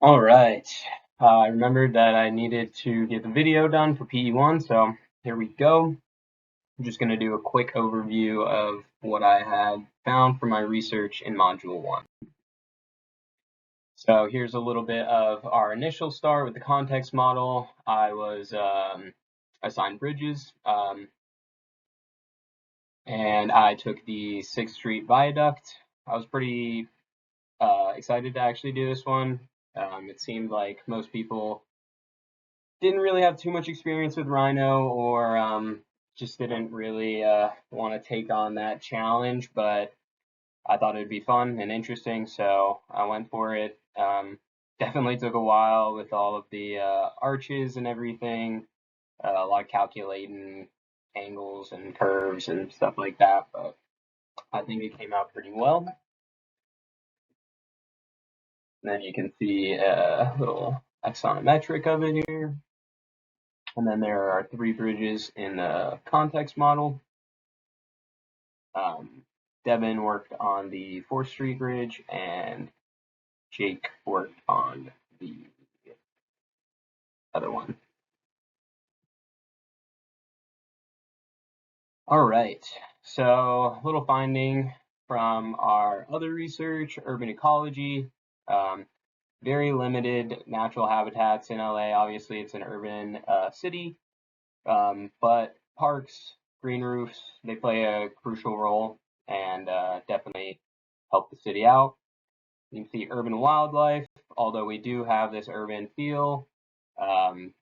All right. I remembered that I needed to get the video done for PE1, so here we go. I'm just going to do a quick overview of what I had found from my research in Module 1. So here's a little bit of our initial start with the context model. I was assigned bridges, and I took the 6th Street Viaduct. I was pretty excited to actually do this one. It seemed like most people didn't really have too much experience with Rhino or just didn't really want to take on that challenge, but I thought it'd be fun and interesting, so I went for it. Definitely took a while with all of the arches and everything, a lot of calculating angles and curves and stuff like that, but I think it came out pretty well. And then you can see a little axonometric of it here. And then there are 3 bridges in the context model. Devin worked on the 4th Street Bridge, and Jake worked on the other one. All right, so a little finding from our other research, urban ecology. Very limited natural habitats in LA. Obviously, it's an urban city, but parks, green roofs, they play a crucial role and definitely help the city out. You can see urban wildlife. Although we do have this urban feel,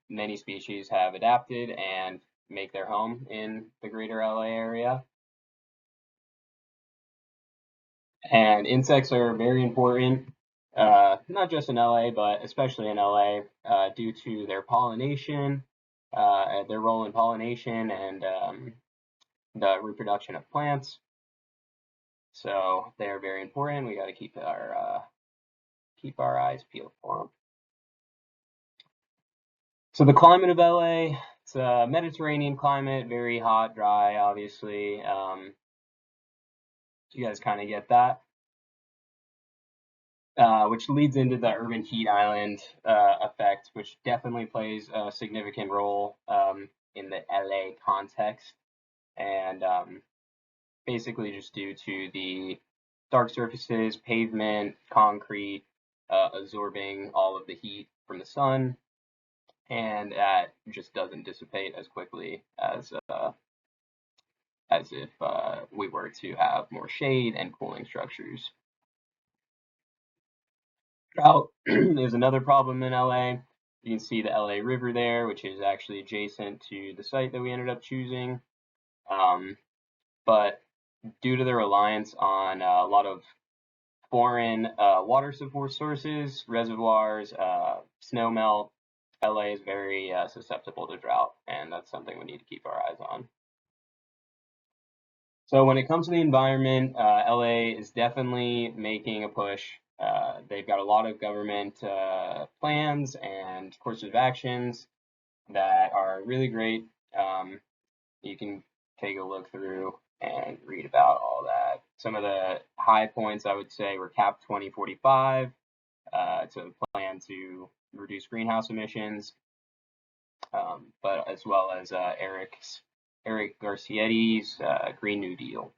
many species have adapted and make their home in the greater LA area. And insects are very important, not just in LA, but especially in LA, due to their pollination, their role in pollination and the reproduction of plants. So they're very important. We got to keep our eyes peeled for them. So the climate of LA, it's a Mediterranean climate, very hot, dry, obviously. You guys kind of get that. Which leads into the urban heat island effect, which definitely plays a significant role in the LA context. And basically just due to the dark surfaces, pavement, concrete, absorbing all of the heat from the sun, and that just doesn't dissipate as quickly as if we were to have more shade and cooling structures. Drought is another problem in LA. You can see the LA River there, which is actually adjacent to the site that we ended up choosing. But due to the reliance on a lot of foreign water support sources, reservoirs, snow melt, LA is very susceptible to drought, and that's something we need to keep our eyes on. So when it comes to the environment, LA is definitely making a push. They've got a lot of government plans and courses of actions that are really great. You can take a look through and read about all that. Some of the high points I would say were CAP 2045. It's a plan to reduce greenhouse emissions, but as well as Eric Garcietti's Green New Deal,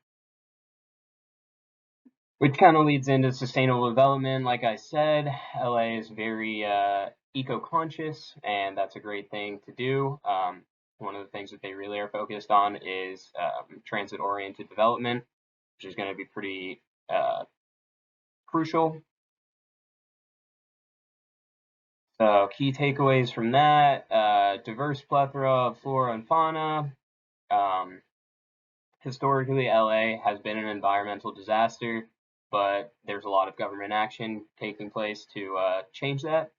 which kind of leads into sustainable development. Like I said, LA is very eco-conscious, and that's a great thing to do. One of the things that they really are focused on is transit-oriented development, which is going to be pretty crucial. So key takeaways from that, diverse plethora of flora and fauna. Historically, LA has been an environmental disaster, but there's a lot of government action taking place to change that.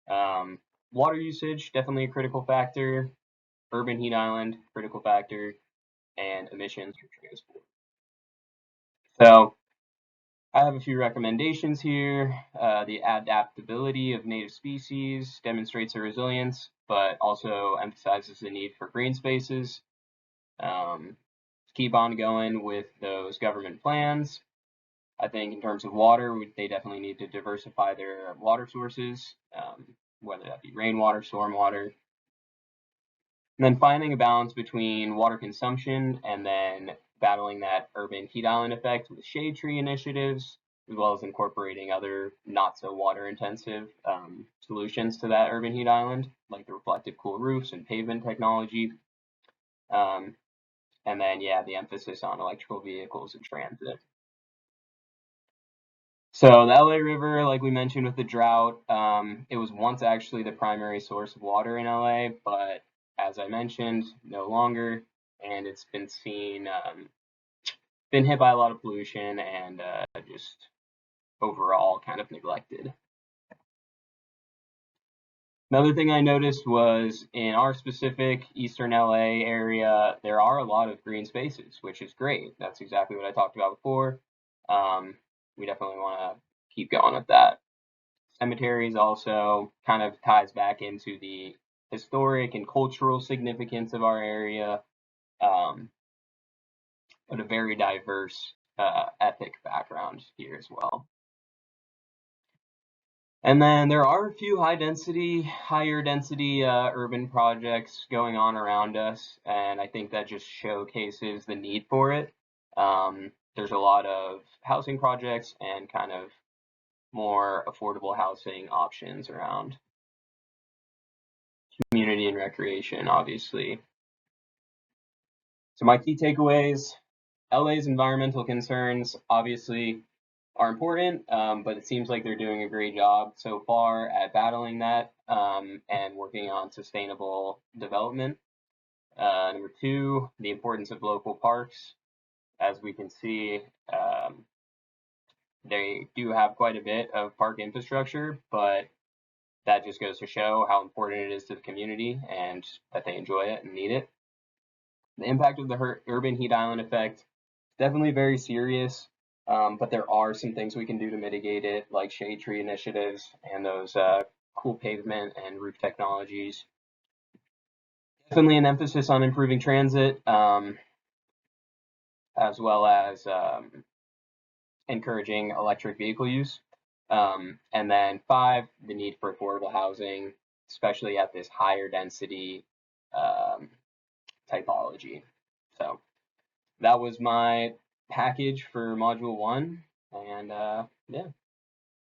Water usage, definitely a critical factor. Urban heat island, critical factor. And emissions from transport. So I have a few recommendations here. The adaptability of native species demonstrates their resilience, but also emphasizes the need for green spaces. Keep on going with those government plans. I think in terms of water, they definitely need to diversify their water sources, whether that be rainwater, stormwater, and then finding a balance between water consumption and then battling that urban heat island effect with shade tree initiatives, as well as incorporating other not so water intensive solutions to that urban heat island, like the reflective cool roofs and pavement technology. Um, and then, yeah, the emphasis on electrical vehicles and transit. So the LA River, like we mentioned with the drought, it was once actually the primary source of water in LA, but as I mentioned, no longer, and it's been been hit by a lot of pollution and just overall kind of neglected. Another thing I noticed was in our specific Eastern LA area, there are a lot of green spaces, which is great. That's exactly what I talked about before. We definitely want to keep going with that. Cemeteries also kind of ties back into the historic and cultural significance of our area, um, but a very diverse ethnic background here as well. And then there are a few higher density urban projects going on around us, and I think that just showcases the need for it. There's a lot of housing projects and kind of more affordable housing options around community and recreation, obviously. So my key takeaways: LA's environmental concerns obviously are important, but it seems like they're doing a great job so far at battling that and working on sustainable development. Number two, the importance of local parks. As we can see, they do have quite a bit of park infrastructure, but that just goes to show how important it is to the community and that they enjoy it and need it. The impact of the urban heat island effect, definitely very serious, but there are some things we can do to mitigate it, like shade tree initiatives and those cool pavement and roof technologies. Definitely an emphasis on improving transit, as well as encouraging electric vehicle use. And then five, the need for affordable housing, especially at this higher density um, typology. So that was my package for module one. And yeah.